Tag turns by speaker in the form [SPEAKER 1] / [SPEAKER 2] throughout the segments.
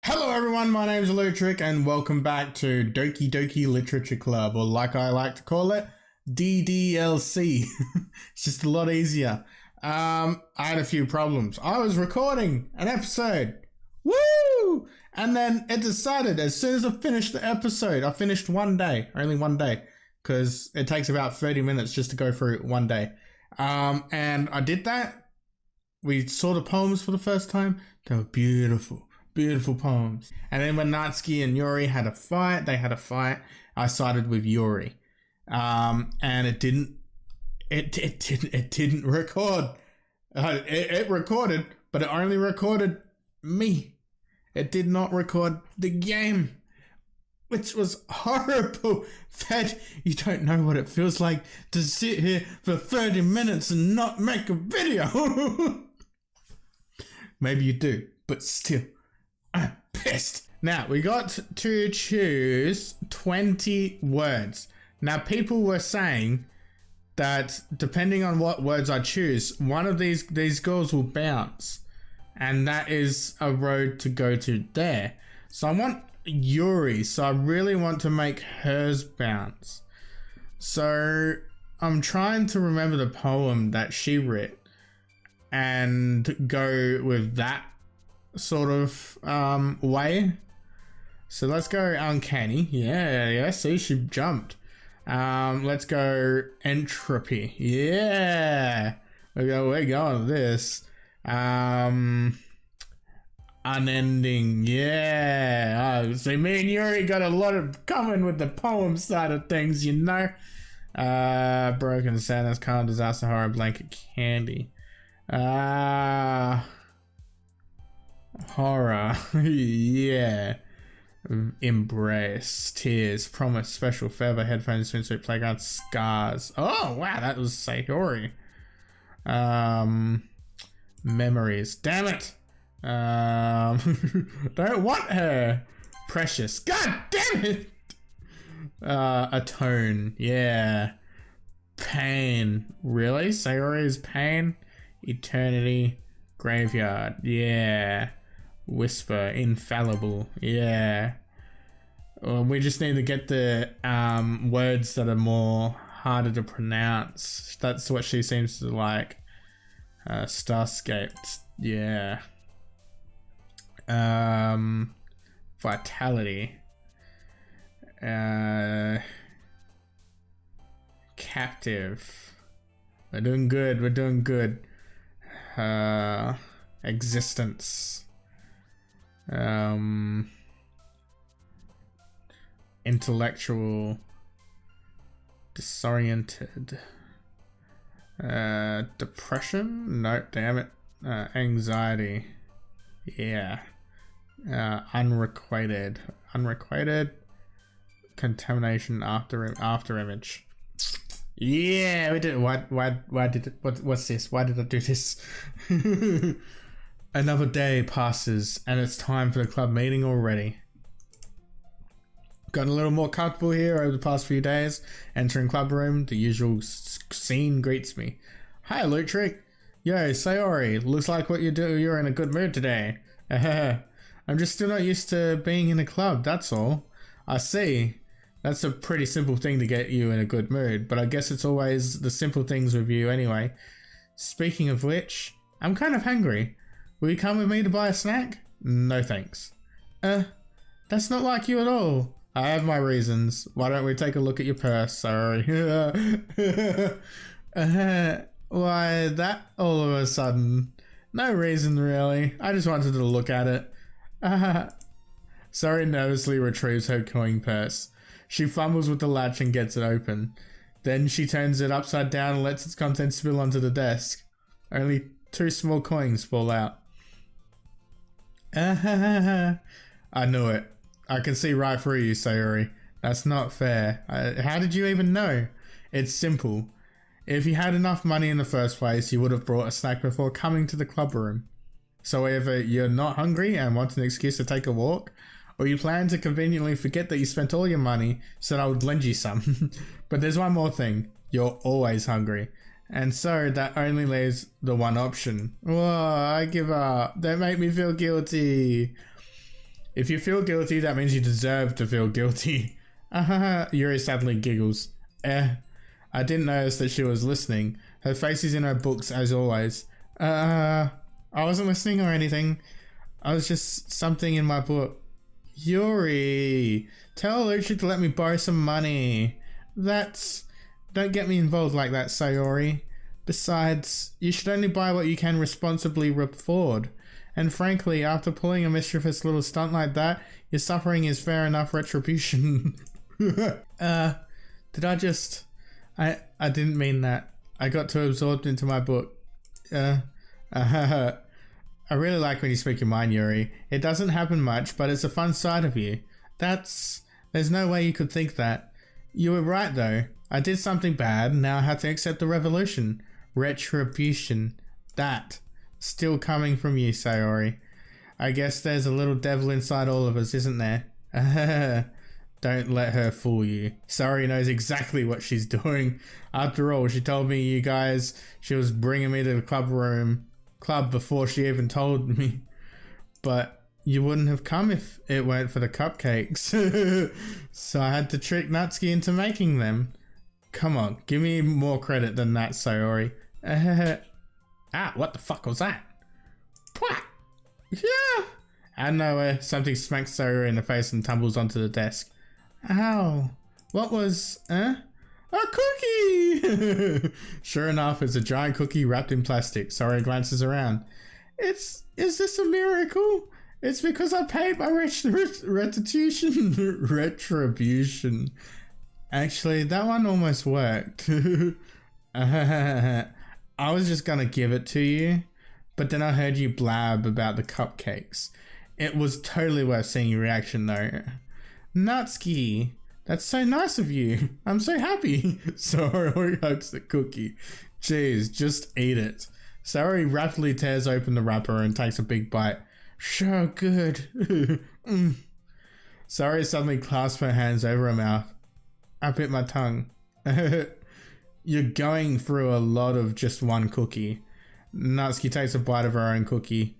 [SPEAKER 1] Hello everyone, my name is Eluketric and welcome back to Doki Doki Literature Club, or like I like to call it, DDLC. It's just a lot easier. I had a few problems. I was recording an episode. Woo! And then it decided as soon as I finished the episode, I finished only one day, because it takes about 30 minutes just to go through one day. And I did that. We saw the poems for the first time. They were beautiful. Beautiful poems. And then when Natsuki and Yuri had a fight, I sided with Yuri. And it didn't record. It recorded, but it only recorded me. It did not record the game, which was horrible. That you don't know what it feels like to sit here for 30 minutes and not make a video. Maybe you do, but still. I'm pissed. Now, we got to choose 20 words. Now, people were saying that depending on what words I choose, one of these girls will bounce. And that is a road to go to there. So I want Yuri, so I really want to make hers bounce. So I'm trying to remember the poem that she wrote and go with that sort of way. So let's go uncanny. Yeah, see, she jumped. Let's go entropy. Yeah, we're going with this. Unending. Yeah. See, me and Yuri got a lot of common with the poem side of things, you know. Broken sadness, calm, disaster, horror, blanket, candy. Horror. Yeah. Embrace. Tears. Promise. Special. Feather. Headphones. Swimsuit. Playground. Scars. Oh, wow. That was Sayori. Memories. Damn it. Don't want her. Precious. God damn it. Atone. Yeah. Pain. Really? Sayori's pain? Eternity. Graveyard. Yeah. Whisper. Infallible. Yeah. We just need to get the words that are more harder to pronounce. That's what she seems to like. Starscape. Yeah. Vitality. Captive. We're doing good. Existence. Intellectual. Disoriented. Depression? No, damn it. Anxiety. Yeah. Unrequited. Contamination after image. Yeah, we did. Why did it? What's this? Why did I do this? Another day passes, and it's time for the club meeting already. Gotten a little more comfortable here over the past few days. Entering club room, the usual scene greets me. Hi, Eluketric. Yo, Sayori. Looks like what you do. You're in a good mood today. I'm just still not used to being in a club. That's all. I see. That's a pretty simple thing to get you in a good mood, but I guess it's always the simple things with you anyway. Speaking of which, I'm kind of hungry. Will you come with me to buy a snack? No thanks. That's not like you at all. I have my reasons. Why don't we take a look at your purse? Sorry. Why that all of a sudden? No reason really. I just wanted to look at it. Sorry nervously retrieves her coin purse. She fumbles with the latch and gets it open. Then she turns it upside down and lets its contents spill onto the desk. Only 2 small coins fall out. I knew it. I can see right through you, Sayori. That's not fair. How did you even know? It's simple. If you had enough money in the first place, you would have brought a snack before coming to the club room. So either you're not hungry and want an excuse to take a walk, or you plan to conveniently forget that you spent all your money so that I would lend you some. But there's one more thing. You're always hungry. And so that only leaves the one option. Whoa, I give up. They make me feel guilty. If you feel guilty, that means you deserve to feel guilty. Yuri sadly giggles. I didn't notice that she was listening. Her face is in her books as always. I wasn't listening or anything. I was just something in my book. Yuri, tell Eluketric to let me borrow some money. Don't get me involved like that, Sayori. Besides, you should only buy what you can responsibly afford. And frankly, after pulling a mischievous little stunt like that, your suffering is fair enough retribution. Did I just... I didn't mean that. I got too absorbed into my book. I really like when you speak your mind, Yuri. It doesn't happen much, but it's a fun side of you. There's no way you could think that. You were right, though. I did something bad, and now I have to accept the revolution. Retribution. That. Still coming from you, Sayori. I guess there's a little devil inside all of us, isn't there? Don't let her fool you. Sayori knows exactly what she's doing. After all, she told me you guys she was bringing me to the club before she even told me. But you wouldn't have come if it weren't for the cupcakes. So I had to trick Natsuki into making them. Come on, give me more credit than that, Sayori. What the fuck was that? Pwah! Yeah! Out of nowhere, something smacks Sayori in the face and tumbles onto the desk. Ow. What was... A cookie! Sure enough, it's a giant cookie wrapped in plastic. Sayori glances around. Is this a miracle? It's because I paid my retribution. Actually, that one almost worked. I was just gonna give it to you, but then I heard you blab about the cupcakes. It was totally worth seeing your reaction though. Natsuki, that's so nice of you. I'm so happy. Sayori hugs the cookie. Jeez, just eat it. Sayori rapidly tears open the wrapper and takes a big bite. So good. Sayori suddenly clasps her hands over her mouth. I bit my tongue. You're going through a lot of just one cookie. Natsuki takes a bite of her own cookie.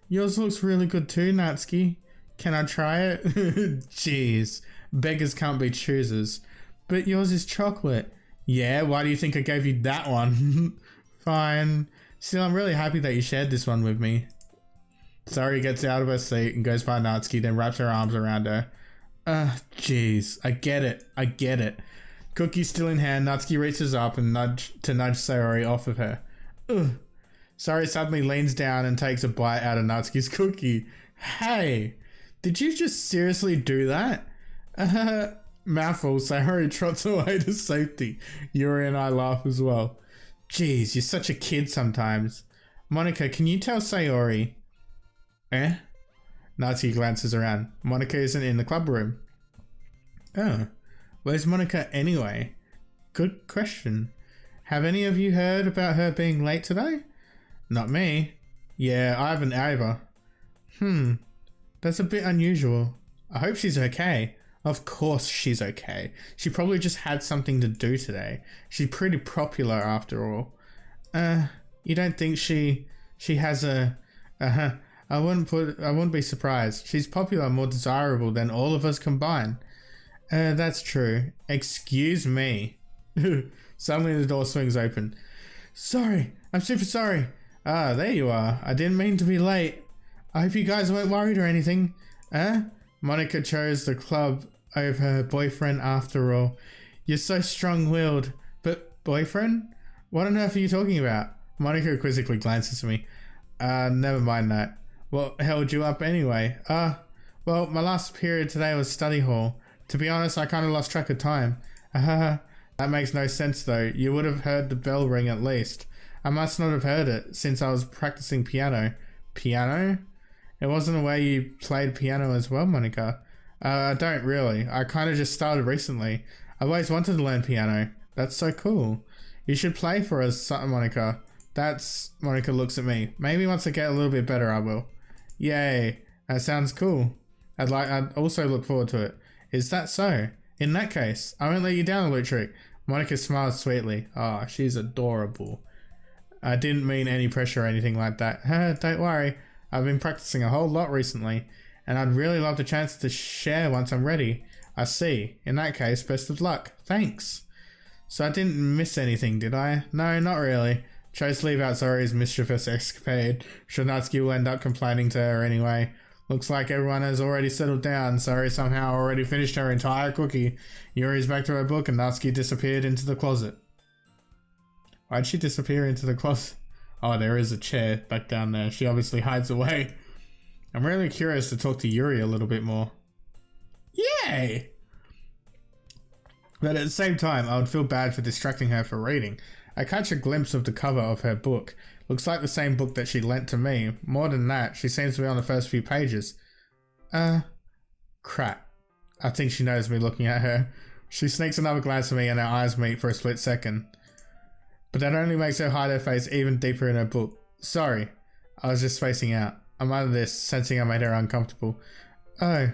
[SPEAKER 1] Yours looks really good too, Natsuki. Can I try it? Jeez, beggars can't be choosers. But yours is chocolate. Yeah, why do you think I gave you that one? Fine. Still, I'm really happy that you shared this one with me. Sayori gets out of her seat and goes by Natsuki, then wraps her arms around her. Jeez, I get it. Cookie still in hand, Natsuki reaches up and nudge Sayori off of her. Sayori suddenly leans down and takes a bite out of Natsuki's cookie. Hey, did you just seriously do that? Mouthful, Sayori trots away to safety. Yuri and I laugh as well. Jeez, you're such a kid sometimes. Monika, can you tell Sayori? Natsuki glances around. Monika isn't in the club room. Oh, where's Monika anyway? Good question. Have any of you heard about her being late today? Not me. Yeah, I haven't either. That's a bit unusual. I hope she's okay. Of course she's okay. She probably just had something to do today. She's pretty popular after all. You don't think she has a... I wouldn't be surprised. She's popular, more desirable than all of us combined. That's true. Excuse me. Suddenly the door swings open. Sorry, I'm super sorry. Ah, there you are. I didn't mean to be late. I hope you guys weren't worried or anything. Monika chose the club over her boyfriend after all. You're so strong-willed. But boyfriend? What on earth are you talking about? Monika quizzically glances at me. Never mind that. What held you up anyway? Well, my last period today was study hall. To be honest, I kind of lost track of time. That makes no sense though. You would have heard the bell ring at least. I must not have heard it since I was practicing piano. Piano? It wasn't the way you played piano as well, Monika. I don't really. I kind of just started recently. I've always wanted to learn piano. That's so cool. You should play for us, Monika. Monika looks at me. Maybe once I get a little bit better, I will. Yay. That sounds cool. I'd also look forward to it. Is that so? In that case, I won't let you down, Eluketric. Monika smiles sweetly. Oh, she's adorable. I didn't mean any pressure or anything like that. Don't worry. I've been practicing a whole lot recently, and I'd really love the chance to share once I'm ready. I see. In that case, best of luck. Thanks. So I didn't miss anything, did I? No, not really. Chose to leave out Zori's mischievous escapade. Shinatsuki will end up complaining to her anyway. Looks like everyone has already settled down. Zori somehow already finished her entire cookie. Yuri's back to her book and Natsuki disappeared into the closet. Why'd she disappear into the closet? Oh, there is a chair back down there. She obviously hides away. I'm really curious to talk to Yuri a little bit more. Yay! But at the same time, I would feel bad for distracting her for reading. I catch a glimpse of the cover of her book. Looks like the same book that she lent to me. More than that, she seems to be on the first few pages. Crap. I think she knows me looking at her. She sneaks another glance at me and our eyes meet for a split second. But that only makes her hide her face even deeper in her book. Sorry. I was just spacing out. I'm out of this, sensing I made her uncomfortable. Oh.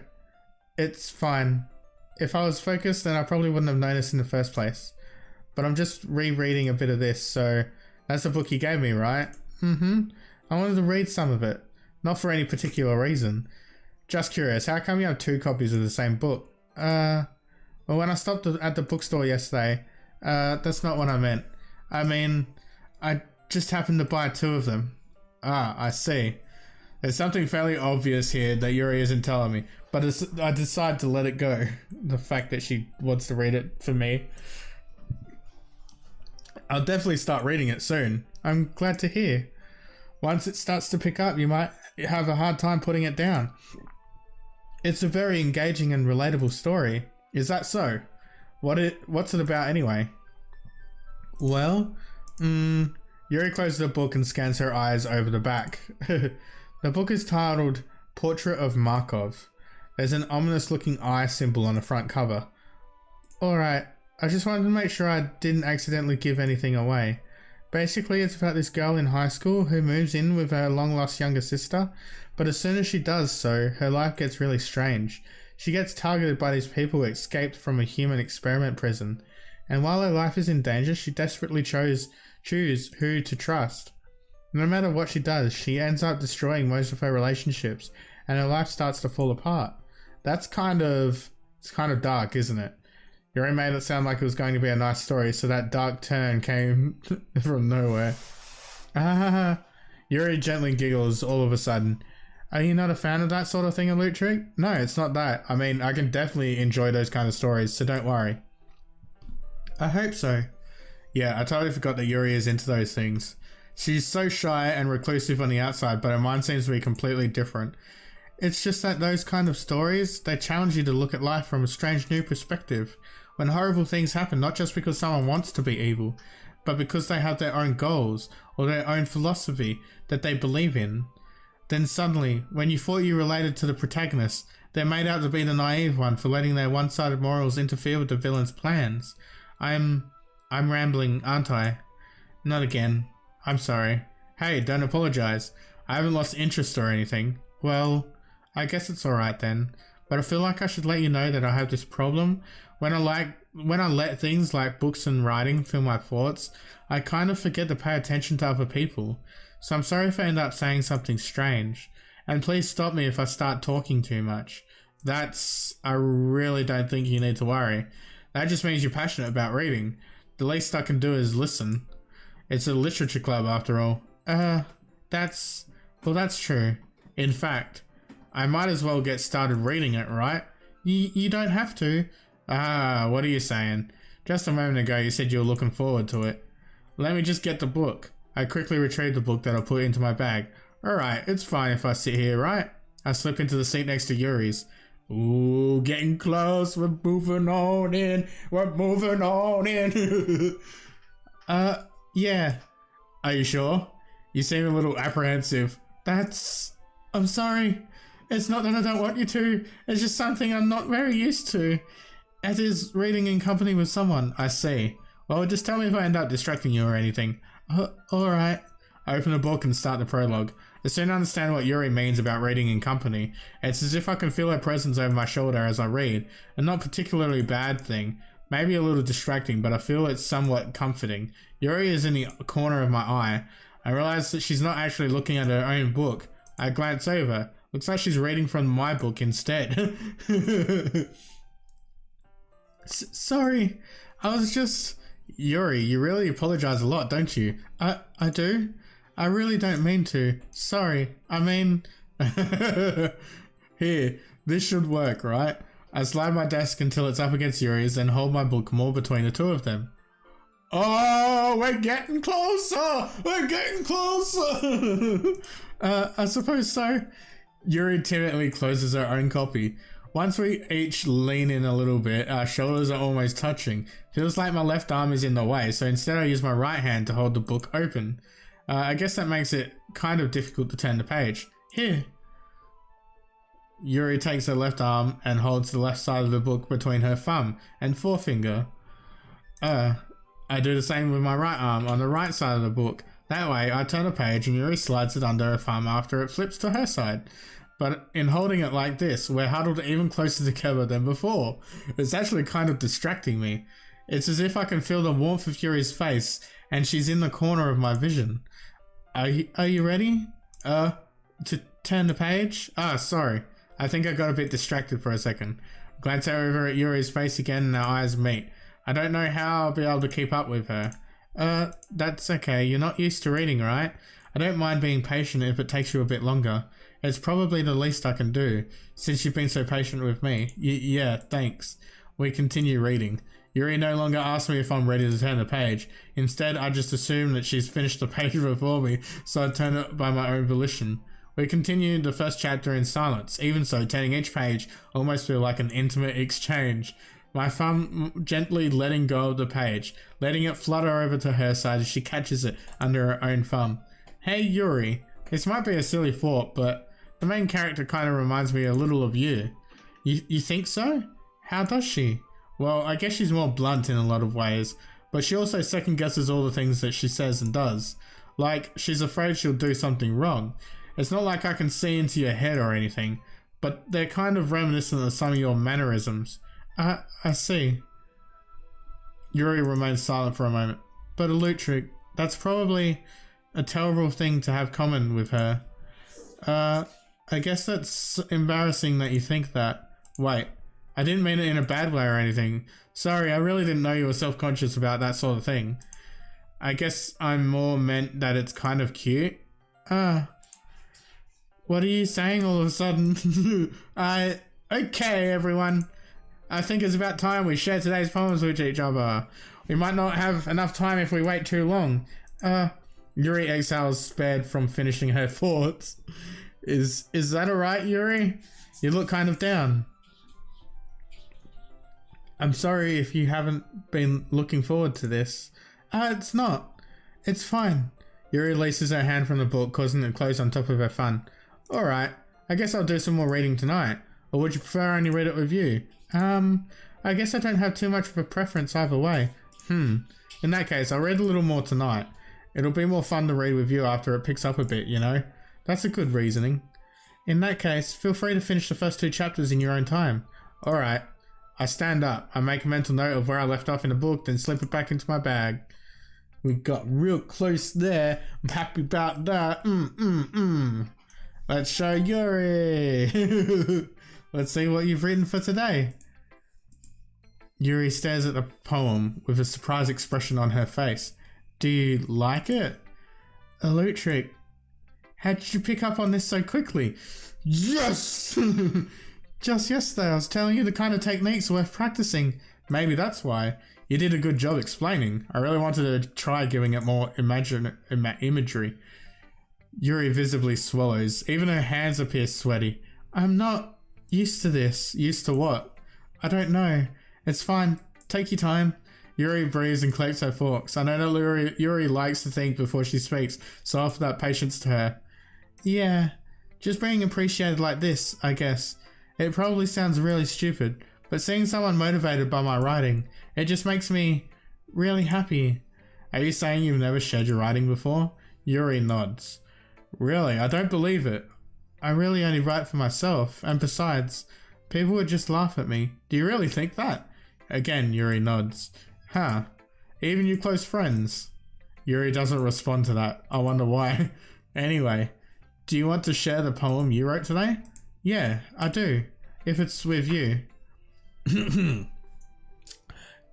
[SPEAKER 1] It's fine. If I was focused, then I probably wouldn't have noticed in the first place. But I'm just rereading a bit of this, so that's the book you gave me, right? I wanted to read some of it. Not for any particular reason. Just curious, how come you have 2 copies of the same book? Well, when I stopped at the bookstore yesterday, that's not what I meant. I mean, I just happened to buy 2 of them. Ah, I see. There's something fairly obvious here that Yuri isn't telling me, but I decided to let it go. The fact that she wants to read it for me. I'll definitely start reading it soon. I'm glad to hear. Once it starts to pick up, you might have a hard time putting it down. It's a very engaging and relatable story. Is that so? What's it about anyway? Well, Yuri closes the book and scans her eyes over the back. The book is titled Portrait of Markov. There's an ominous looking eye symbol on the front cover. Alright, I just wanted to make sure I didn't accidentally give anything away. Basically, it's about this girl in high school who moves in with her long-lost younger sister, but as soon as she does so, her life gets really strange. She gets targeted by these people who escaped from a human experiment prison, and while her life is in danger, she desperately choose who to trust. No matter what she does, she ends up destroying most of her relationships, and her life starts to fall apart. It's kind of dark, isn't it? Yuri made it sound like it was going to be a nice story, so that dark turn came from nowhere. Yuri gently giggles all of a sudden. Are you not a fan of that sort of thing, Eluketric? No, it's not that. I mean, I can definitely enjoy those kind of stories, so don't worry. I hope so. Yeah, I totally forgot that Yuri is into those things. She's so shy and reclusive on the outside, but her mind seems to be completely different. It's just that those kind of stories, they challenge you to look at life from a strange new perspective. When horrible things happen, not just because someone wants to be evil, but because they have their own goals or their own philosophy that they believe in. Then suddenly, when you thought you related to the protagonist, they're made out to be the naive one for letting their one-sided morals interfere with the villain's plans. I'm rambling, aren't I? Not again. I'm sorry. Hey, don't apologize. I haven't lost interest or anything. Well, I guess it's alright then. But I feel like I should let you know that I have this problem. When I let things like books and writing fill my thoughts, I kind of forget to pay attention to other people. So I'm sorry if I end up saying something strange. And please stop me if I start talking too much. I really don't think you need to worry. That just means you're passionate about reading. The least I can do is listen. It's a literature club after all. That's true. In fact, I might as well get started reading it, right? You don't have to. What are you saying? Just a moment ago you said you were looking forward to it. Let me just get the book. I quickly retrieved the book that I put into my bag. Alright, it's fine if I sit here, right? I slip into the seat next to Yuri's. Ooh, getting close, we're moving on in. Yeah. Are you sure? You seem a little apprehensive. I'm sorry. It's not that I don't want you to. It's just something I'm not very used to. It is reading in company with someone. I see. Well, just tell me if I end up distracting you or anything. Alright. I open the book and start the prologue. I soon understand what Yuri means about reading in company. It's as if I can feel her presence over my shoulder as I read. A not particularly bad thing. Maybe a little distracting, but I feel it's somewhat comforting. Yuri is in the corner of my eye. I realize that she's not actually looking at her own book. I glance over. Looks like she's reading from my book instead. Sorry, I was just... Yuri, you really apologize a lot, don't you? I do? I really don't mean to. Sorry, I mean... Here, this should work, right? I slide my desk until it's up against Yuri's, then hold my book more between the two of them. Oh, we're getting closer! We're getting closer! I suppose so. Yuri timidly closes her own copy. Once we each lean in a little bit, our shoulders are almost touching. Feels like my left arm is in the way, so instead I use my right hand to hold the book open. I guess that makes it kind of difficult to turn the page. Here. Yuri takes her left arm and holds the left side of the book between her thumb and forefinger. I do the same with my right arm on the right side of the book. That way, I turn a page and Yuri slides it under her thumb after it flips to her side. But in holding it like this, we're huddled even closer together than before. It's actually kind of distracting me. It's as if I can feel the warmth of Yuri's face and she's in the corner of my vision. Are you ready? To turn the page? Sorry. I think I got a bit distracted for a second. Glance over at Yuri's face again and our eyes meet. I don't know how I'll be able to keep up with her. That's okay. You're not used to reading, right? I don't mind being patient if it takes you a bit longer. It's probably the least I can do, since you've been so patient with me. Yeah, thanks. We continue reading. Yuri no longer asks me if I'm ready to turn the page. Instead, I just assume that she's finished the page before me, so I turn it by my own volition. We continue the first chapter in silence. Even so, turning each page almost feel like an intimate exchange. My thumb gently letting go of the page, letting it flutter over to her side as she catches it under her own thumb. Hey Yuri, this might be a silly thought, but the main character kind of reminds me a little of you. You think so? How does she? Well, I guess she's more blunt in a lot of ways, but she also second guesses all the things that she says and does. Like, she's afraid she'll do something wrong. It's not like I can see into your head or anything, but they're kind of reminiscent of some of your mannerisms. I see. Yuri remains silent for a moment. But Eluketric, that's probably a terrible thing to have common with her. I guess that's embarrassing that you think that. Wait, I didn't mean it in a bad way or anything. Sorry, I really didn't know you were self-conscious about that sort of thing. I guess I'm more meant that it's kind of cute. What are you saying all of a sudden? Okay, everyone. I think it's about time we share today's poems with each other. We might not have enough time if we wait too long. Yuri exhales, spared from finishing her thoughts. Is that alright, Yuri? You look kind of down. I'm sorry if you haven't been looking forward to this. It's not. It's fine. Yuri releases her hand from the book, causing it to close on top of her thumb. Alright, I guess I'll do some more reading tonight. Or would you prefer I only read it with you? I guess I don't have too much of a preference either way. In that case, I'll read a little more tonight. It'll be more fun to read with you after it picks up a bit, you know? That's a good reasoning. In that case, feel free to finish the first 2 chapters in your own time. Alright. I stand up. I make a mental note of where I left off in the book, then slip it back into my bag. We got real close there. I'm happy about that. Let's show Yuri. Let's see what you've written for today. Yuri stares at the poem with a surprised expression on her face. Do you like it? Eluketric, how did you pick up on this so quickly? Yes! Just yesterday I was telling you the kind of techniques worth practicing. Maybe that's why. You did a good job explaining. I really wanted to try giving it more imagery. Yuri visibly swallows. Even her hands appear sweaty. I'm not used to this. Used to what? I don't know. It's fine. Take your time. Yuri breathes and collects her forks. I know that Yuri likes to think before she speaks, so I offer that patience to her. Yeah, just being appreciated like this, I guess. It probably sounds really stupid, but seeing someone motivated by my writing, it just makes me really happy. Are you saying you've never shared your writing before? Yuri nods. Really? I don't believe it. I really only write for myself, and besides, people would just laugh at me. Do you really think that? Again, Yuri nods. Huh. Even your close friends? Yuri doesn't respond to that. I wonder why. Anyway, Do you want to share the poem you wrote today? Yeah, I do. If it's with you.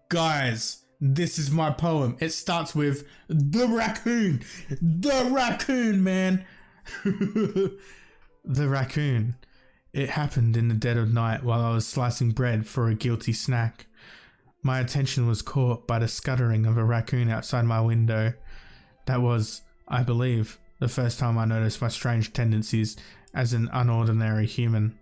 [SPEAKER 1] Guys, this is my poem. It starts with the raccoon. The raccoon, man. The raccoon. It happened in the dead of night while I was slicing bread for a guilty snack. My attention was caught by the scuttering of a raccoon outside my window. That was, I believe, the first time I noticed my strange tendencies as an unordinary human.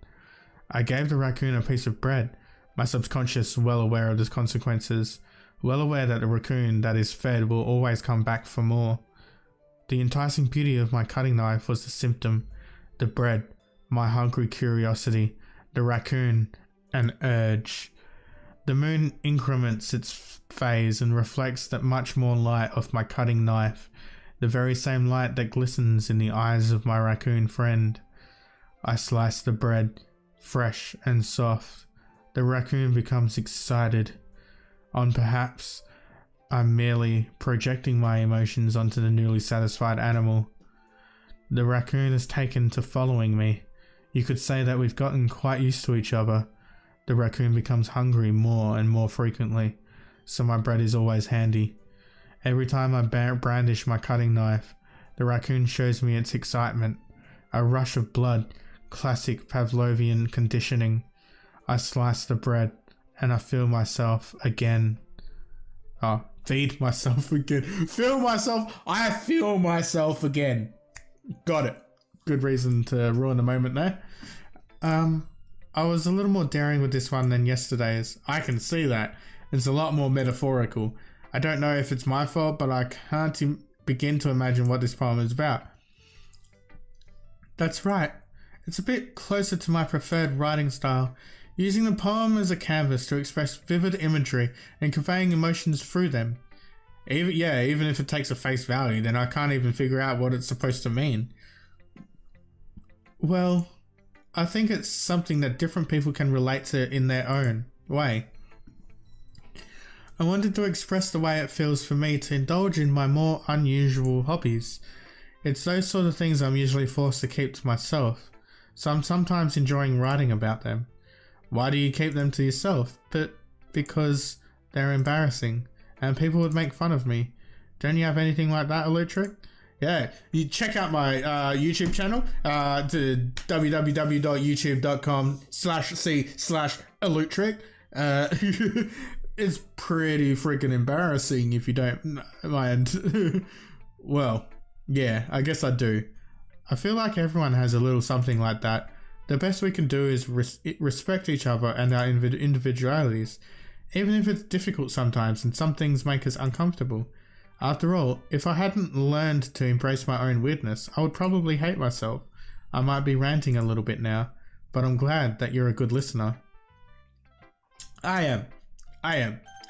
[SPEAKER 1] I gave the raccoon a piece of bread, my subconscious well aware of the consequences, well aware that the raccoon that is fed will always come back for more. The enticing beauty of my cutting knife was the symptom, the bread, my hungry curiosity, the raccoon, an urge. The moon increments its phase and reflects that much more light of my cutting knife, the very same light that glistens in the eyes of my raccoon friend. I slice the bread, fresh and soft. The raccoon becomes excited. Perhaps I'm merely projecting my emotions onto the newly satisfied animal. The raccoon has taken to following me. You could say that we've gotten quite used to each other. The raccoon becomes hungry more and more frequently, so my bread is always handy. Every time I brandish my cutting knife, the raccoon shows me its excitement. A rush of blood, classic Pavlovian conditioning. I slice the bread, and I feel myself again. Feed myself again. Feel myself. I feel myself again. Got it. Good reason to ruin the moment there. I was a little more daring with this one than yesterday's. I can see that. It's a lot more metaphorical. I don't know if it's my fault, but I can't begin to imagine what this poem is about. That's right. It's a bit closer to my preferred writing style, using the poem as a canvas to express vivid imagery and conveying emotions through them. Even if it takes a face value, then I can't even figure out what it's supposed to mean. Well, I think it's something that different people can relate to in their own way. I wanted to express the way it feels for me to indulge in my more unusual hobbies. It's those sort of things I'm usually forced to keep to myself, so I'm sometimes enjoying writing about them. Why do you keep them to yourself? But because they're embarrassing, and people would make fun of me. Don't you have anything like that, Eluketric? Yeah, you check out my YouTube channel to www.youtube.com/c/Eluketric. It's pretty freaking embarrassing if you don't mind. Well, yeah, I guess I do. I feel like everyone has a little something like that. The best we can do is respect each other and our individualities, even if it's difficult sometimes and some things make us uncomfortable. After all, if I hadn't learned to embrace my own weirdness, I would probably hate myself. I might be ranting a little bit now, but I'm glad that you're a good listener. I am.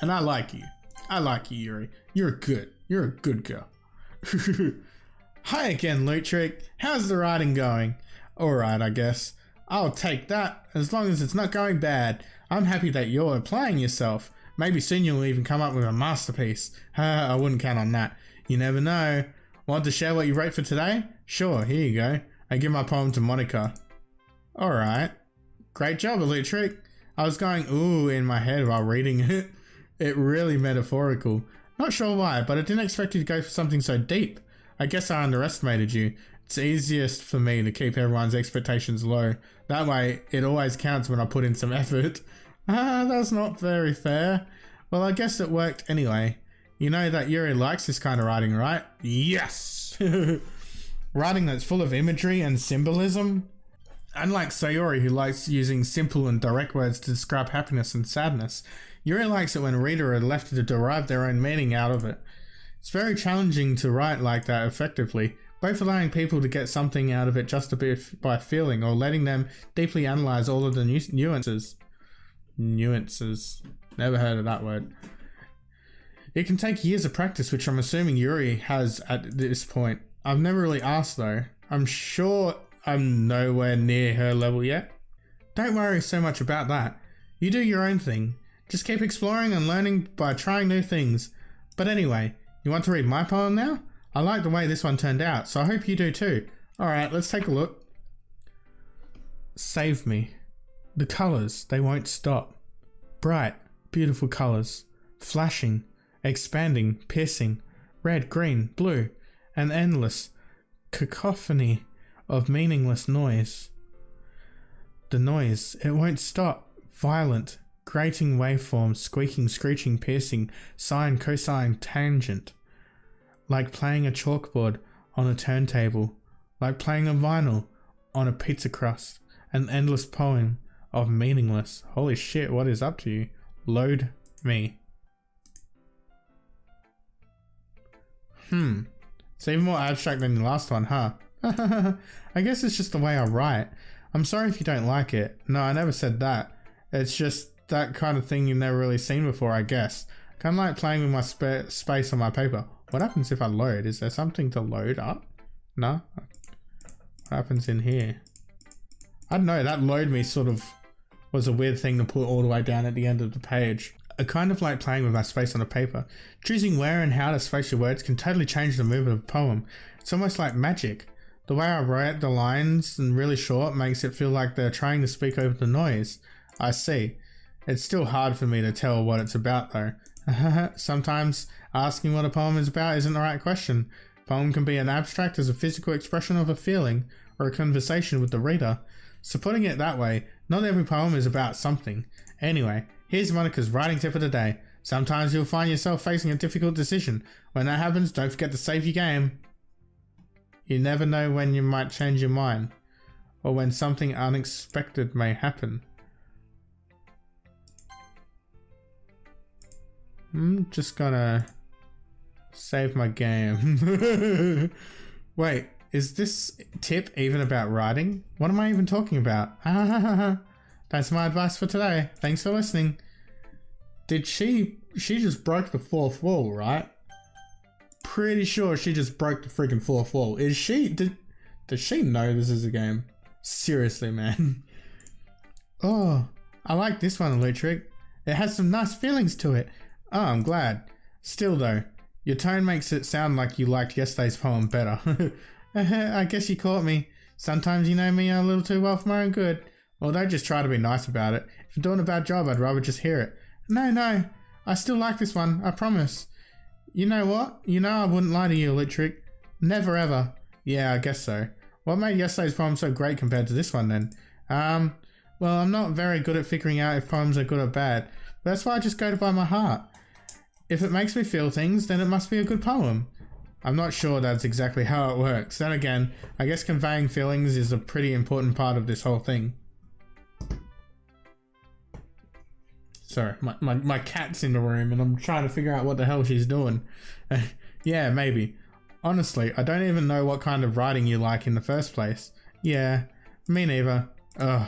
[SPEAKER 1] And I like you. I like you, Yuri. You're a good girl. Hi again, Eluketric. How's the writing going? Alright, I guess. I'll take that, as long as it's not going bad. I'm happy that you're applying yourself. Maybe soon you'll even come up with a masterpiece. I wouldn't count on that. You never know. Want to share what you wrote for today? Sure, here you go. I give my poem to Monica. Alright. Great job, Eluketric. I was going ooh in my head while reading it. It really metaphorical. Not sure why, but I didn't expect you to go for something so deep. I guess I underestimated you. It's easiest for me to keep everyone's expectations low. That way, it always counts when I put in some effort. That's not very fair. Well, I guess it worked anyway. You know that Yuri likes this kind of writing, right? Yes! Writing that's full of imagery and symbolism. Unlike Sayori, who likes using simple and direct words to describe happiness and sadness, Yuri likes it when a reader are left to derive their own meaning out of it. It's very challenging to write like that effectively, both allowing people to get something out of it just a bit by feeling, or letting them deeply analyze all of the nuances. Nuances. Never heard of that word. It can take years of practice, which I'm assuming Yuri has at this point. I've never really asked though. I'm sure I'm nowhere near her level yet. Don't worry so much about that. You do your own thing. Just keep exploring and learning by trying new things. But anyway, you want to read my poem now? I like the way this one turned out, so I hope you do too. Alright, let's take a look. Save me. The colours, they won't stop. Bright, beautiful colours. Flashing, expanding, piercing. Red, green, blue. An endless cacophony of meaningless noise. The noise, it won't stop. Violent, grating waveforms, squeaking, screeching, piercing, sine, cosine, tangent. Like playing a chalkboard on a turntable. Like playing a vinyl on a pizza crust. An endless poem of meaningless. Holy shit, what is up to you? Load me. It's even more abstract than the last one, huh? I guess it's just the way I write. I'm sorry if you don't like it. No, I never said that. It's just that kind of thing you've never really seen before, I guess. Kind of like playing with my space on my paper. What happens if I load? Is there something to load up? No? What happens in here? I don't know, that load me sort of was a weird thing to put all the way down at the end of the page. I kind of like playing with my space on a paper. Choosing where and how to space your words can totally change the mood of a poem. It's almost like magic. The way I write the lines and really short makes it feel like they're trying to speak over the noise. I see. It's still hard for me to tell what it's about though. Sometimes asking what a poem is about isn't the right question. A poem can be as abstract as a physical expression of a feeling or a conversation with the reader. So putting it that way, not every poem is about something. Anyway, here's Monica's writing tip of the day. Sometimes you'll find yourself facing a difficult decision. When that happens, don't forget to save your game. You never know when you might change your mind, or when something unexpected may happen. I'm just gonna save my game. Wait, is this tip even about writing? What am I even talking about? That's my advice for today. Thanks for listening. Did she just broke the fourth wall, right? Pretty sure she just broke the freaking fourth wall. Does she know this is a game? Seriously, man. Oh, I like this one, Eluketric. It has some nice feelings to it. Oh, I'm glad. Still though, your tone makes it sound like you liked yesterday's poem better. I guess you caught me. Sometimes you know me a little too well for my own good. Well, don't just try to be nice about it. If you're doing a bad job, I'd rather just hear it. No, I still like this one, I promise. You know what? You know I wouldn't lie to you, Eluketric. Never ever. Yeah, I guess so. What made yesterday's poem so great compared to this one then? Well, I'm not very good at figuring out if poems are good or bad. But that's why I just go by my heart. If it makes me feel things, then it must be a good poem. I'm not sure that's exactly how it works. Then again, I guess conveying feelings is a pretty important part of this whole thing. Sorry, my cat's in the room and I'm trying to figure out what the hell she's doing. Yeah, maybe. Honestly, I don't even know what kind of writing you like in the first place. Yeah, me neither. Ugh.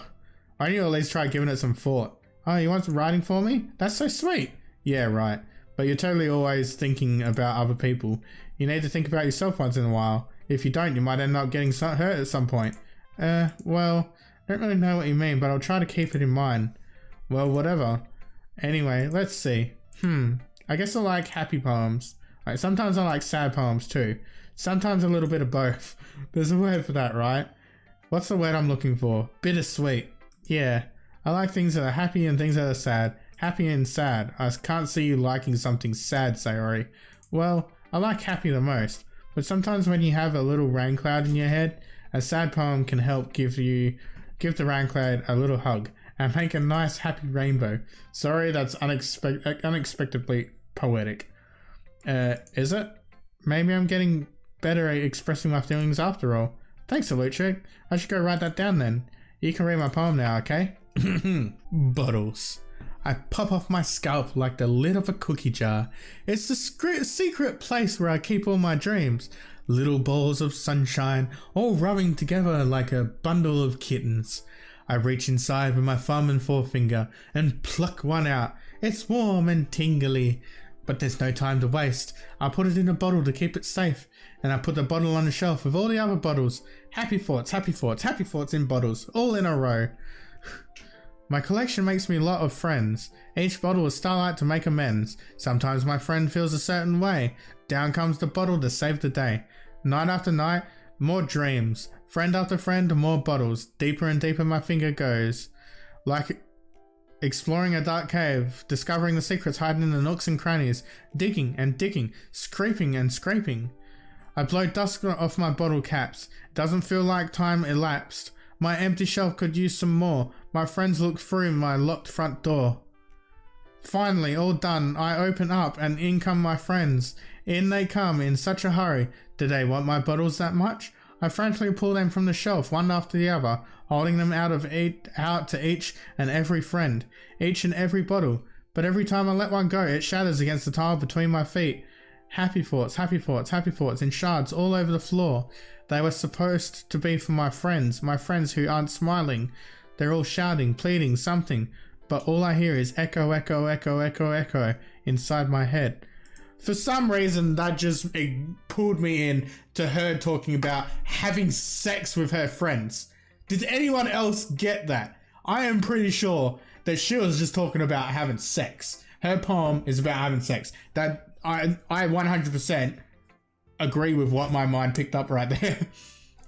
[SPEAKER 1] I need to at least try giving it some thought. Oh, you want some writing for me? That's so sweet. Yeah, right. But you're totally always thinking about other people. You need to think about yourself once in a while. If you don't, you might end up getting hurt at some point. Well, I don't really know what you mean, but I'll try to keep it in mind. Well, whatever. Anyway, let's see. I guess I like happy poems. Like, sometimes I like sad poems too. Sometimes a little bit of both. There's a word for that, right? What's the word I'm looking for? Bittersweet. Yeah. I like things that are happy and things that are sad. Happy and sad. I can't see you liking something sad, Sayori. Well, I like happy the most. But sometimes when you have a little rain cloud in your head, a sad poem can help give the rain cloud a little hug and make a nice happy rainbow. Sorry, that's unexpectedly poetic. Is it? Maybe I'm getting better at expressing my feelings after all. Thanks, Eluketric. I should go write that down then. You can read my poem now, okay? Bottles. I pop off my scalp like the lid of a cookie jar. It's the secret place where I keep all my dreams. Little balls of sunshine, all rubbing together like a bundle of kittens. I reach inside with my thumb and forefinger and pluck one out. It's warm and tingly. But there's no time to waste. I put it in a bottle to keep it safe. And I put the bottle on the shelf with all the other bottles. Happy thoughts, happy thoughts, happy thoughts in bottles, all in a row. My collection makes me a lot of friends. Each bottle is starlight to make amends. Sometimes my friend feels a certain way. Down comes the bottle to save the day. Night after night, more dreams. Friend after friend, more bottles. Deeper and deeper my finger goes. Like exploring a dark cave, discovering the secrets hiding in the nooks and crannies. Digging and digging, scraping and scraping. I blow dust off my bottle caps. Doesn't feel like time elapsed. My empty shelf could use some more. My friends look through my locked front door. Finally, all done, I open up and in come my friends. In they come in such a hurry. Do they want my bottles that much? I frantically pull them from the shelf, one after the other, holding them out to each and every friend, each and every bottle. But every time I let one go, it shatters against the tile between my feet. Happy thoughts, happy thoughts, happy thoughts in shards all over the floor. They were supposed to be for my friends who aren't smiling. They're all shouting, pleading, something. But all I hear is echo, echo, echo, echo, echo inside my head. For some reason, it pulled me in to her talking about having sex with her friends. Did anyone else get that? I am pretty sure that she was just talking about having sex. Her poem is about having sex. That I 100% agree with what my mind picked up right there.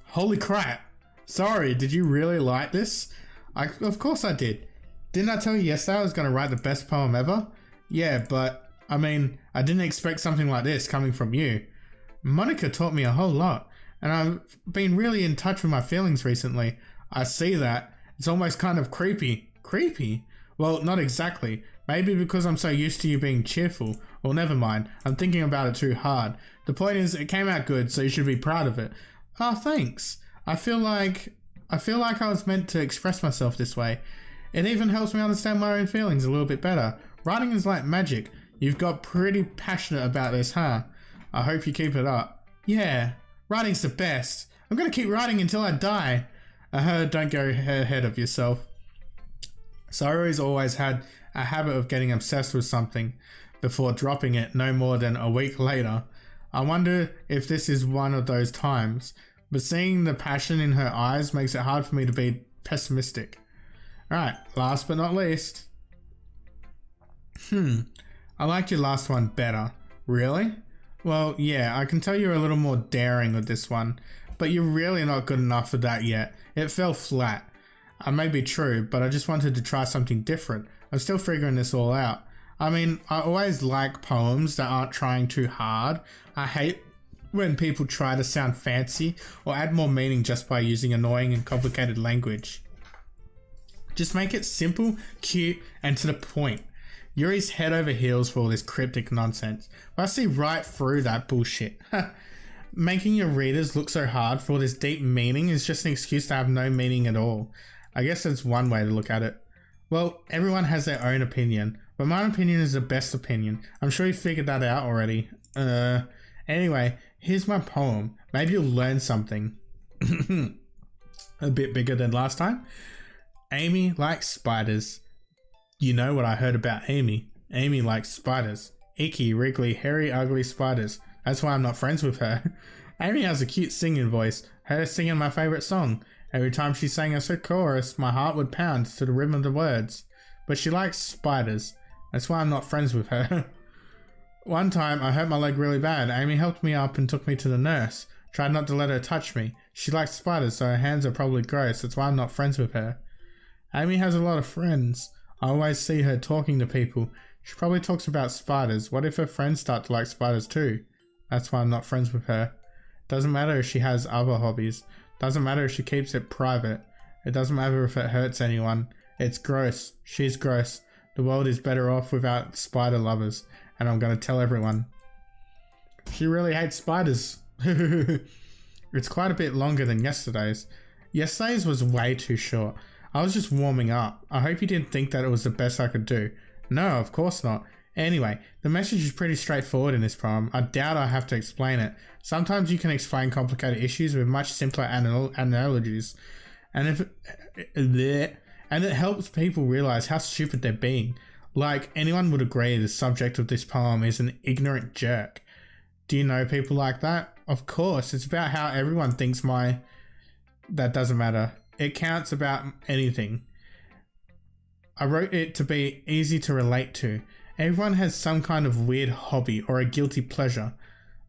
[SPEAKER 1] Holy crap. Sorry, did you really like this? Of course I did. Didn't I tell you yesterday I was going to write the best poem ever? Yeah, but I mean, I didn't expect something like this coming from you. Monica taught me a whole lot, and I've been really in touch with my feelings recently. I see that. It's almost kind of creepy. Creepy? Well, not exactly. Maybe because I'm so used to you being cheerful. Well, never mind. I'm thinking about it too hard. The point is, it came out good, so you should be proud of it. Oh, thanks. I feel like I was meant to express myself this way. It even helps me understand my own feelings a little bit better. Writing is like magic. You've got pretty passionate about this, huh? I hope you keep it up. Yeah, writing's the best. I'm gonna keep writing until I die. Don't go ahead of yourself. Sorry's always had a habit of getting obsessed with something before dropping it no more than a week later. I wonder if this is one of those times, but seeing the passion in her eyes makes it hard for me to be pessimistic. Alright, last but not least. I liked your last one better. Really? Well, yeah, I can tell you're a little more daring with this one, but you're really not good enough for that yet. It fell flat. I may be true, but I just wanted to try something different. I'm still figuring this all out. I mean, I always like poems that aren't trying too hard. I hate when people try to sound fancy or add more meaning just by using annoying and complicated language. Just make it simple, cute, and to the point. Yuri's head over heels for all this cryptic nonsense, but I see right through that bullshit. Making your readers look so hard for all this deep meaning is just an excuse to have no meaning at all. I guess that's one way to look at it. Well, everyone has their own opinion, but my opinion is the best opinion. I'm sure you figured that out already. Anyway, here's my poem. Maybe you'll learn something. A bit bigger than last time. Amy likes spiders. You know what I heard about Amy. Amy likes spiders. Icky, wriggly, hairy, ugly spiders. That's why I'm not friends with her. Amy has a cute singing voice. Her singing my favourite song. Every time she sang a chorus, my heart would pound to the rhythm of the words. But she likes spiders. That's why I'm not friends with her. One time, I hurt my leg really bad. Amy helped me up and took me to the nurse. Tried not to let her touch me. She likes spiders, so her hands are probably gross. That's why I'm not friends with her. Amy has a lot of friends. I always see her talking to people. She probably talks about spiders. What if her friends start to like spiders too? That's why I'm not friends with her. Doesn't matter if she has other hobbies. Doesn't matter if she keeps it private. It doesn't matter if it hurts anyone. It's gross. She's gross. The world is better off without spider lovers. And I'm going to tell everyone. She really hates spiders. It's quite a bit longer than yesterday's. Yesterday's was way too short. I was just warming up. I hope you didn't think that it was the best I could do. No, of course not. Anyway, the message is pretty straightforward in this poem. I doubt I have to explain it. Sometimes you can explain complicated issues with much simpler analogies. And it helps people realize how stupid they're being. Like, anyone would agree the subject of this poem is an ignorant jerk. Do you know people like that? Of course, it's about how everyone thinks that doesn't matter. It counts about anything. I wrote it to be easy to relate to. Everyone has some kind of weird hobby or a guilty pleasure.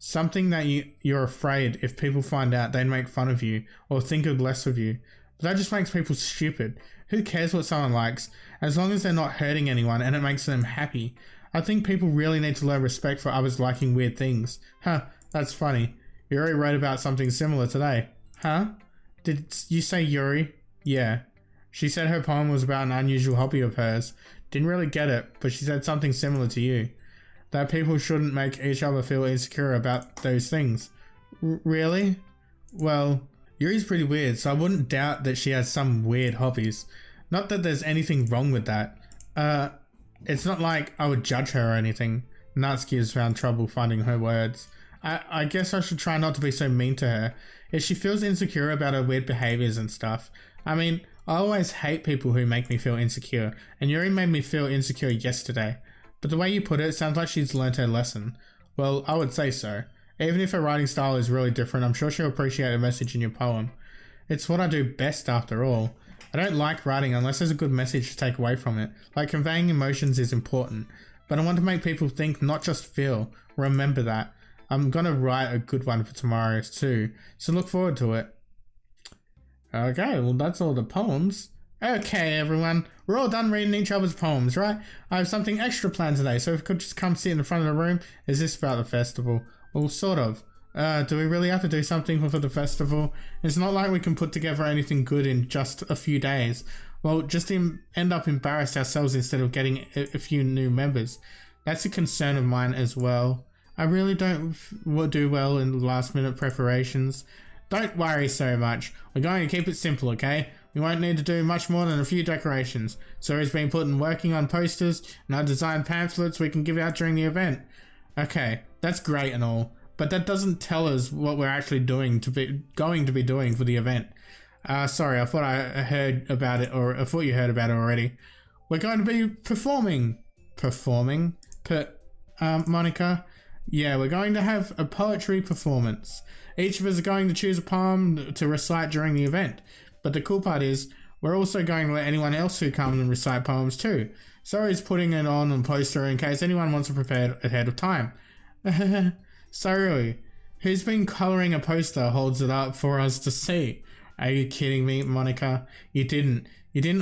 [SPEAKER 1] Something that you're afraid if people find out they'd make fun of you or think less of you. But that just makes people stupid. Who cares what someone likes, as long as they're not hurting anyone and it makes them happy? I think people really need to learn respect for others liking weird things. Huh, that's funny. Yuri wrote about something similar today. Huh? Did you say Yuri? Yeah. She said her poem was about an unusual hobby of hers. Didn't really get it, but she said something similar to you. That people shouldn't make each other feel insecure about those things. Really? Well, Yuri's pretty weird, so I wouldn't doubt that she has some weird hobbies. Not that there's anything wrong with that. It's not like I would judge her or anything. Natsuki has found trouble finding her words. I guess I should try not to be so mean to her. If she feels insecure about her weird behaviors and stuff. I mean, I always hate people who make me feel insecure, and Yuri made me feel insecure yesterday. But the way you put it sounds like she's learned her lesson. Well, I would say so. Even if her writing style is really different, I'm sure she'll appreciate a message in your poem. It's what I do best after all. I don't like writing unless there's a good message to take away from it. Like, conveying emotions is important, but I want to make people think, not just feel. Remember that. I'm gonna write a good one for tomorrow too, so look forward to it. Okay, well that's all the poems. Okay everyone, we're all done reading each other's poems, right? I have something extra planned today, so if you could just come sit in the front of the room. Is this about the festival? Well, sort of. Do we really have to do something for the festival? It's not like we can put together anything good in just a few days. Well, just end up embarrassed ourselves instead of getting a few new members. That's a concern of mine as well. I really don't do well in the last minute preparations. Don't worry so much. We're going to keep it simple, okay? We won't need to do much more than a few decorations. Zoe's been put in working on posters, and I designed pamphlets we can give out during the event. Okay, that's great and all, but that doesn't tell us what we're actually going to be doing for the event. Sorry, I thought I heard about it, or I thought you heard about it already. We're going to be performing. Performing? Monica? Yeah, we're going to have a poetry performance. Each of us are going to choose a poem to recite during the event. But the cool part is, we're also going to let anyone else who comes and recite poems too. Zoe's putting it on a poster in case anyone wants to prepare ahead of time. Sorry, who's been colouring a poster holds it up for us to see? Are you kidding me, Monica? You didn't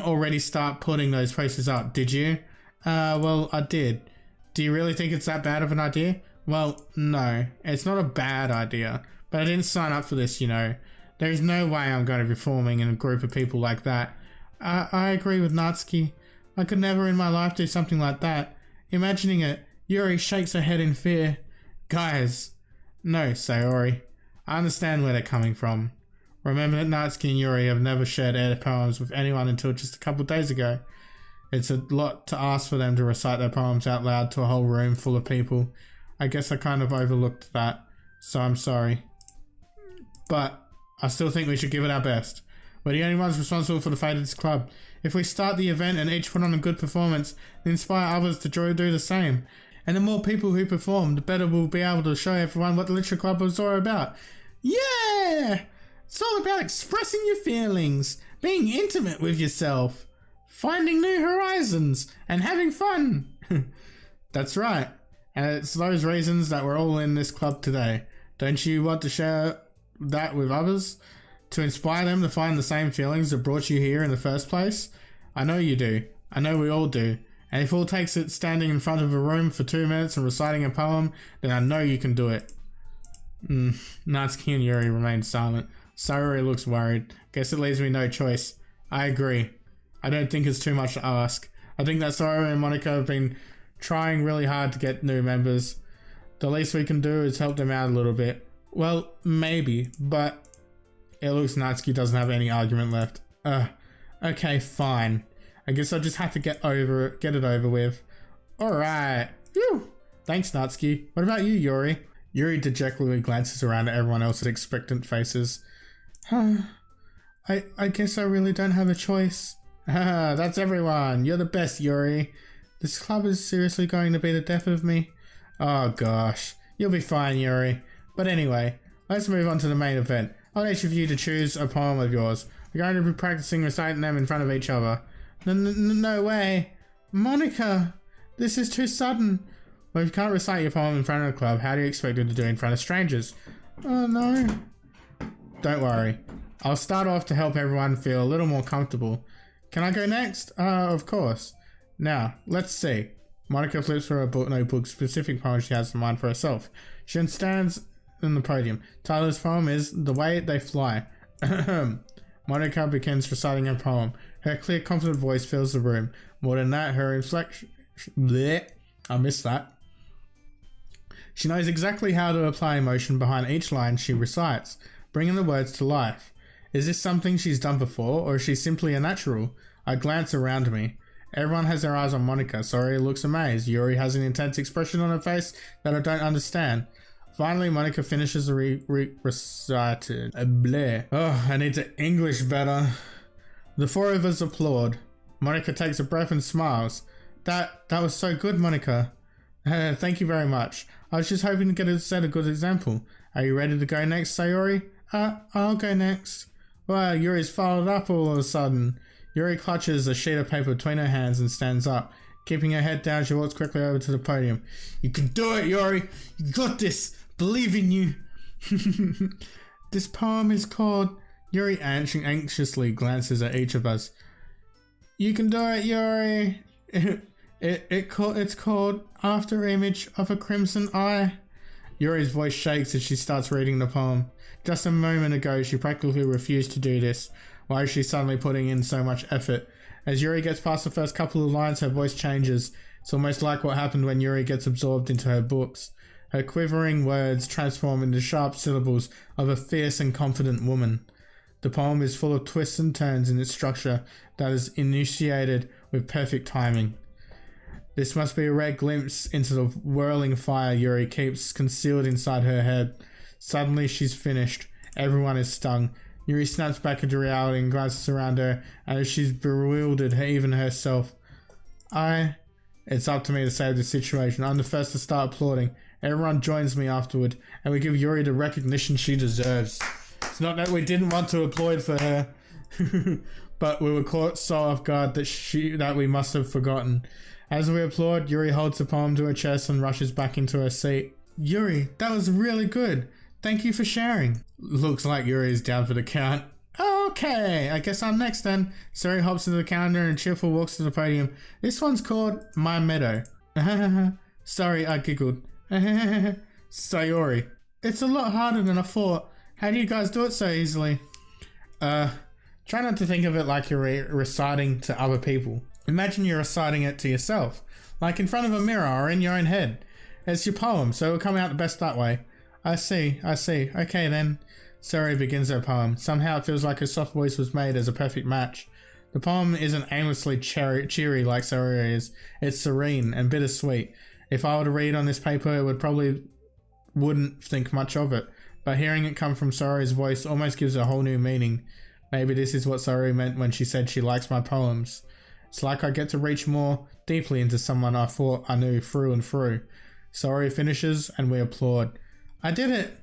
[SPEAKER 1] already start putting those posters up, did you? Well, I did. Do you really think it's that bad of an idea? Well, no, it's not a bad idea, but I didn't sign up for this, you know. There is no way I'm going to be performing in a group of people like that. I agree with Natsuki. I could never in my life do something like that. Imagining it, Yuri shakes her head in fear. Guys, no, Sayori. I understand where they're coming from. Remember that Natsuki and Yuri have never shared air poems with anyone until just a couple days ago. It's a lot to ask for them to recite their poems out loud to a whole room full of people. I guess I kind of overlooked that, so I'm sorry. But I still think we should give it our best. We're the only ones responsible for the fate of this club. If we start the event and each put on a good performance, then inspire others to do the same. And the more people who perform, the better we'll be able to show everyone what the literature club was all about. Yeah! It's all about expressing your feelings, being intimate with yourself, finding new horizons, and having fun. That's right. And it's those reasons that we're all in this club today. Don't you want to share that with others? To inspire them to find the same feelings that brought you here in the first place? I know you do. I know we all do. And if all takes it standing in front of a room for 2 minutes and reciting a poem, then I know you can do it. Natsuki and Yuri remain silent. Sayori looks worried. Guess it leaves me no choice. I agree. I don't think it's too much to ask. I think that Sayori and Monica have been trying really hard to get new members. The least we can do is help them out a little bit. Well, maybe, but it looks Natsuki doesn't have any argument left. Okay, fine. I guess I'll just have to get it over with. Alright. Phew. Thanks, Natsuki. What about you, Yuri? Yuri dejectedly glances around at everyone else's expectant faces. I guess I really don't have a choice. That's everyone. You're the best, Yuri. This club is seriously going to be the death of me. Oh gosh. You'll be fine, Yuri. But anyway, let's move on to the main event. I'll each of you to choose a poem of yours. We're going to be practicing reciting them in front of each other. No way. Monica, this is too sudden. Well, if you can't recite your poem in front of the club, how do you expect it to do in front of strangers? Oh no. Don't worry. I'll start off to help everyone feel a little more comfortable. Can I go next? Of course. Now, let's see. Monica flips through her notebook, specific poem she has in mind for herself. She then stands on the podium. Tyler's poem is The Way They Fly. Monica begins reciting her poem. Her clear, confident voice fills the room. More than that, her inflection... Blech. I missed that. She knows exactly how to apply emotion behind each line she recites, bringing the words to life. Is this something she's done before, or is she simply a natural? I glance around me. Everyone has their eyes on Monica. Sori looks amazed. Yuri has an intense expression on her face that I don't understand. Finally, Monica finishes the recited. Bleh. Oh, I need to English better. The four of us applaud. Monica takes a breath and smiles. That was so good, Monica. Thank you very much. I was just hoping to set a good example. Are you ready to go next, Sayori? I'll go next. Wow, Yuri's followed up all of a sudden. Yuri clutches a sheet of paper between her hands and stands up. Keeping her head down, she walks quickly over to the podium. You can do it, Yuri! You got this! Believe in you! This poem is called... Yuri anxiously glances at each of us. You can do it, Yuri! It's called After Image of a Crimson Eye. Yuri's voice shakes as she starts reading the poem. Just a moment ago, she practically refused to do this. Why is she suddenly putting in so much effort? As Yuri gets past the first couple of lines, her voice changes. It's almost like what happened when Yuri gets absorbed into her books. Her quivering words transform into sharp syllables of a fierce and confident woman. The poem is full of twists and turns in its structure that is initiated with perfect timing. This must be a rare glimpse into the whirling fire Yuri keeps concealed inside her head. Suddenly she's finished. Everyone is stung. Yuri snaps back into reality and glances around her, and she's bewildered even herself. It's up to me to save the situation. I'm the first to start applauding. Everyone joins me afterward, and we give Yuri the recognition she deserves. It's not that we didn't want to applaud for her, but we were caught so off guard that we must have forgotten. As we applaud, Yuri holds the poem to her chest and rushes back into her seat. Yuri, that was really good. Thank you for sharing. Looks like Yuri is down for the count. Okay, I guess I'm next then. Sori hops into the calendar and cheerful walks to the podium. This one's called My Meadow. Sorry, I giggled. Sayori. It's a lot harder than I thought. How do you guys do it so easily? Try not to think of it like you're reciting to other people. Imagine you're reciting it to yourself, like in front of a mirror or in your own head. It's your poem, so it'll come out the best that way. I see. Okay then. Sori begins her poem. Somehow it feels like her soft voice was made as a perfect match. The poem isn't aimlessly cheery like Sori is. It's serene and bittersweet. If I were to read on this paper, it wouldn't think much of it. But hearing it come from Sori's voice almost gives it a whole new meaning. Maybe this is what Sori meant when she said she likes my poems. It's like I get to reach more deeply into someone I thought I knew through and through. Sori finishes and we applaud. I did it!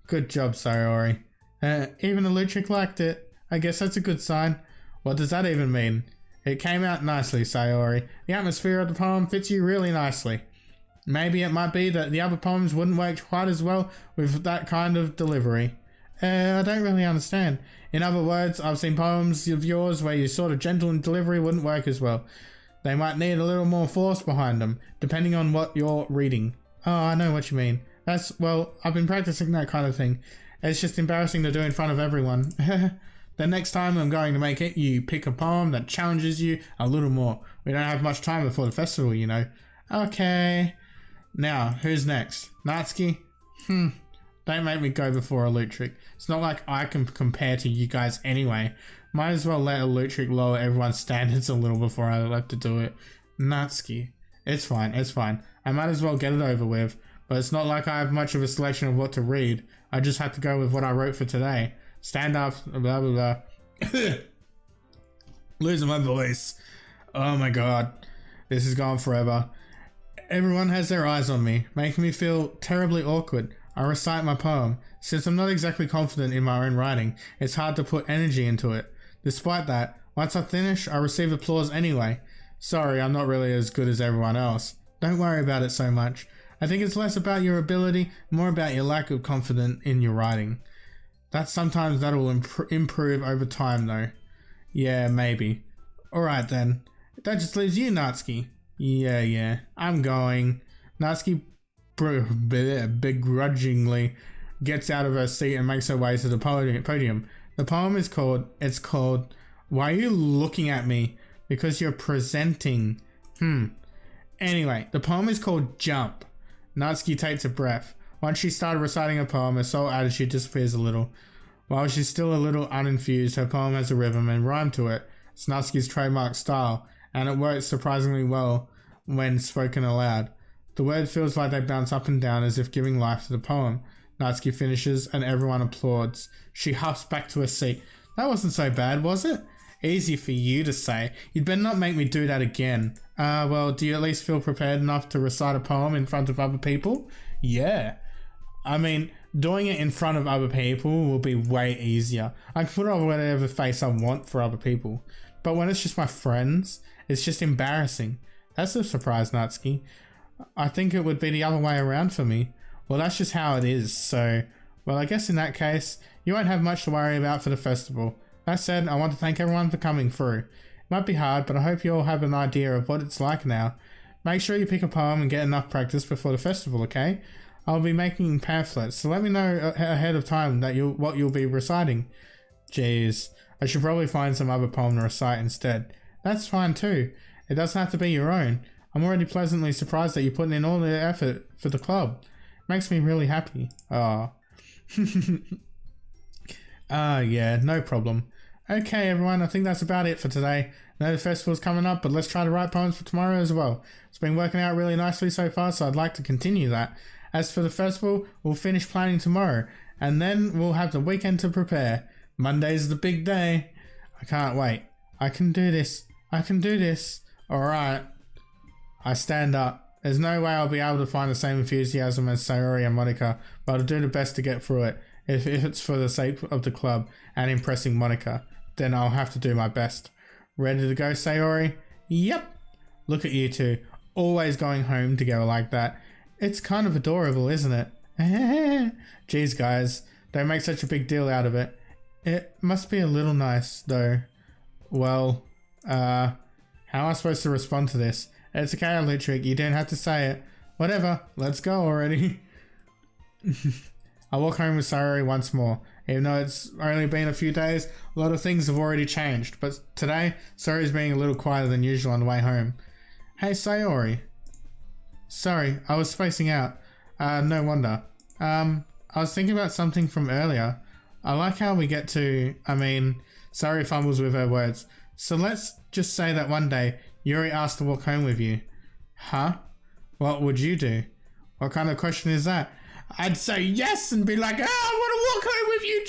[SPEAKER 1] Good job, Sayori. Even Eluketric liked it. I guess that's a good sign. What does that even mean? It came out nicely, Sayori. The atmosphere of the poem fits you really nicely. Maybe it might be that the other poems wouldn't work quite as well with that kind of delivery. I don't really understand. In other words, I've seen poems of yours where your sort of gentle delivery wouldn't work as well. They might need a little more force behind them, depending on what you're reading. Oh, I know what you mean. I've been practicing that kind of thing. It's just embarrassing to do in front of everyone. The next time I'm going to make it, you pick a poem that challenges you a little more. We don't have much time before the festival, you know. Okay. Now, who's next? Natsuki? Don't make me go before Eluketric. It's not like I can compare to you guys anyway. Might as well let Eluketric lower everyone's standards a little before I have to do it. Natsuki. It's fine. I might as well get it over with. But it's not like I have much of a selection of what to read. I just had to go with what I wrote for today. Stand up, blah blah blah. Losing my voice. Oh my god. This is gone forever. Everyone has their eyes on me, making me feel terribly awkward. I recite my poem. Since I'm not exactly confident in my own writing, it's hard to put energy into it. Despite that, once I finish, I receive applause anyway. Sorry, I'm not really as good as everyone else. Don't worry about it so much. I think it's less about your ability, more about your lack of confidence in your writing. Sometimes that will improve over time though. Yeah, maybe. Alright then. That just leaves you, Natsuki. Yeah. I'm going. Natsuki begrudgingly gets out of her seat and makes her way to the podium. The poem is called, Why Are You Looking At Me? Because You're Presenting. Anyway, the poem is called Jump. Natsuki takes a breath. Once she started reciting her poem, her soul attitude disappears a little. While she's still a little uninfused, her poem has a rhythm and rhyme to it. It's Natsuki's trademark style, and it works surprisingly well when spoken aloud. The words feels like they bounce up and down as if giving life to the poem. Natsuki finishes and everyone applauds. She huffs back to her seat. That wasn't so bad, was it? Easy for you to say. You'd better not make me do that again. Well, do you at least feel prepared enough to recite a poem in front of other people? Yeah. I mean, doing it in front of other people will be way easier. I can put on whatever face I want for other people. But when it's just my friends, it's just embarrassing. That's a surprise, Natsuki. I think it would be the other way around for me. Well, that's just how it is, so... Well, I guess in that case, you won't have much to worry about for the festival. That said, I want to thank everyone for coming through. It might be hard, but I hope you all have an idea of what it's like now. Make sure you pick a poem and get enough practice before the festival, okay? I'll be making pamphlets, so let me know ahead of time that what you'll be reciting. Jeez, I should probably find some other poem to recite instead. That's fine too. It doesn't have to be your own. I'm already pleasantly surprised that you're putting in all the effort for the club. Makes me really happy. Oh. Yeah, no problem. Okay, everyone, I think that's about it for today. I know the festival's coming up, but let's try to write poems for tomorrow as well. It's been working out really nicely so far, so I'd like to continue that. As for the festival, we'll finish planning tomorrow, and then we'll have the weekend to prepare. Monday's the big day. I can't wait. I can do this. Alright. I stand up. There's no way I'll be able to find the same enthusiasm as Sayori and Monica, but I'll do the best to get through it. If it's for the sake of the club and impressing Monica, then I'll have to do my best. Ready to go, Sayori? Yep. Look at you two, always going home together like that. It's kind of adorable, isn't it? Jeez, guys, don't make such a big deal out of it. It must be a little nice, though. Well, how am I supposed to respond to this? It's okay, Eluketric, you don't have to say it. Whatever, let's go already. I walk home with Sayori once more. Even though it's only been a few days, a lot of things have already changed. But today, Sayori's being a little quieter than usual on the way home. Hey, Sayori. Sorry, I was spacing out. No wonder. I was thinking about something from earlier. I like how we get to... Sayori fumbles with her words. So let's just say that one day, Yuri asked to walk home with you. Huh? What would you do? What kind of question is that? I'd say yes and be like, I want to walk home with you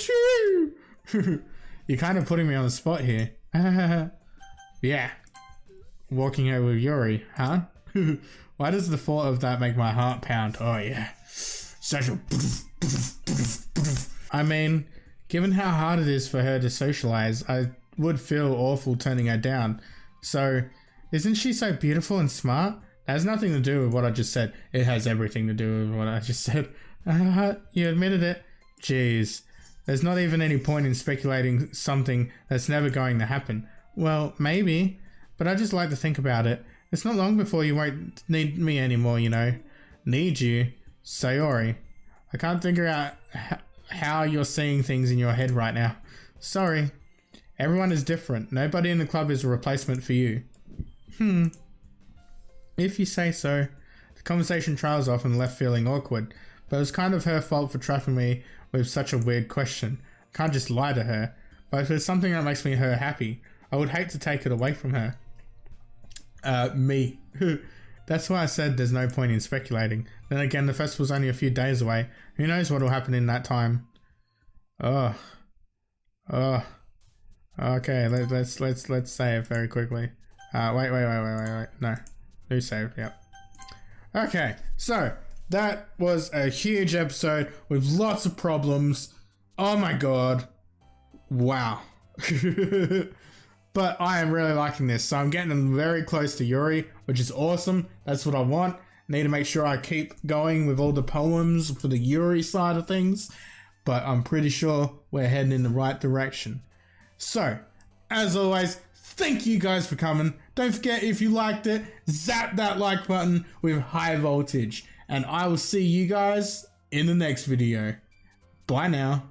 [SPEAKER 1] too! You're kind of putting me on the spot here. Yeah. Walking home with Yuri, huh? Why does the thought of that make my heart pound? Oh yeah. Such a... given how hard it is for her to socialize, I would feel awful turning her down. So, isn't she so beautiful and smart? That has nothing to do with what I just said. It has everything to do with what I just said. You admitted it. Jeez. There's not even any point in speculating something that's never going to happen. Well, maybe, but I just like to think about it. It's not long before you won't need me anymore, you know. Need you? Sayori. I can't figure out how you're seeing things in your head right now. Sorry. Everyone is different. Nobody in the club is a replacement for you. If you say so. The conversation trails off and left feeling awkward, but it was kind of her fault for trapping me with such a weird question. I can't just lie to her, but if there's something that makes her happy, I would hate to take it away from her. Me. That's why I said there's no point in speculating. Then again, the festival's only a few days away. Who knows what'll happen in that time? Okay, let's save very quickly. Wait. No. New save, yep. Okay, so that was a huge episode with lots of problems. Oh my god. Wow. But I am really liking this. So I'm getting very close to Yuri, which is awesome. That's what I want. Need to make sure I keep going with all the poems for the Yuri side of things, but I'm pretty sure we're heading in the right direction. So, as always, thank you guys for coming. Don't forget, if you liked it, zap that like button with high voltage. And I will see you guys in the next video. Bye now.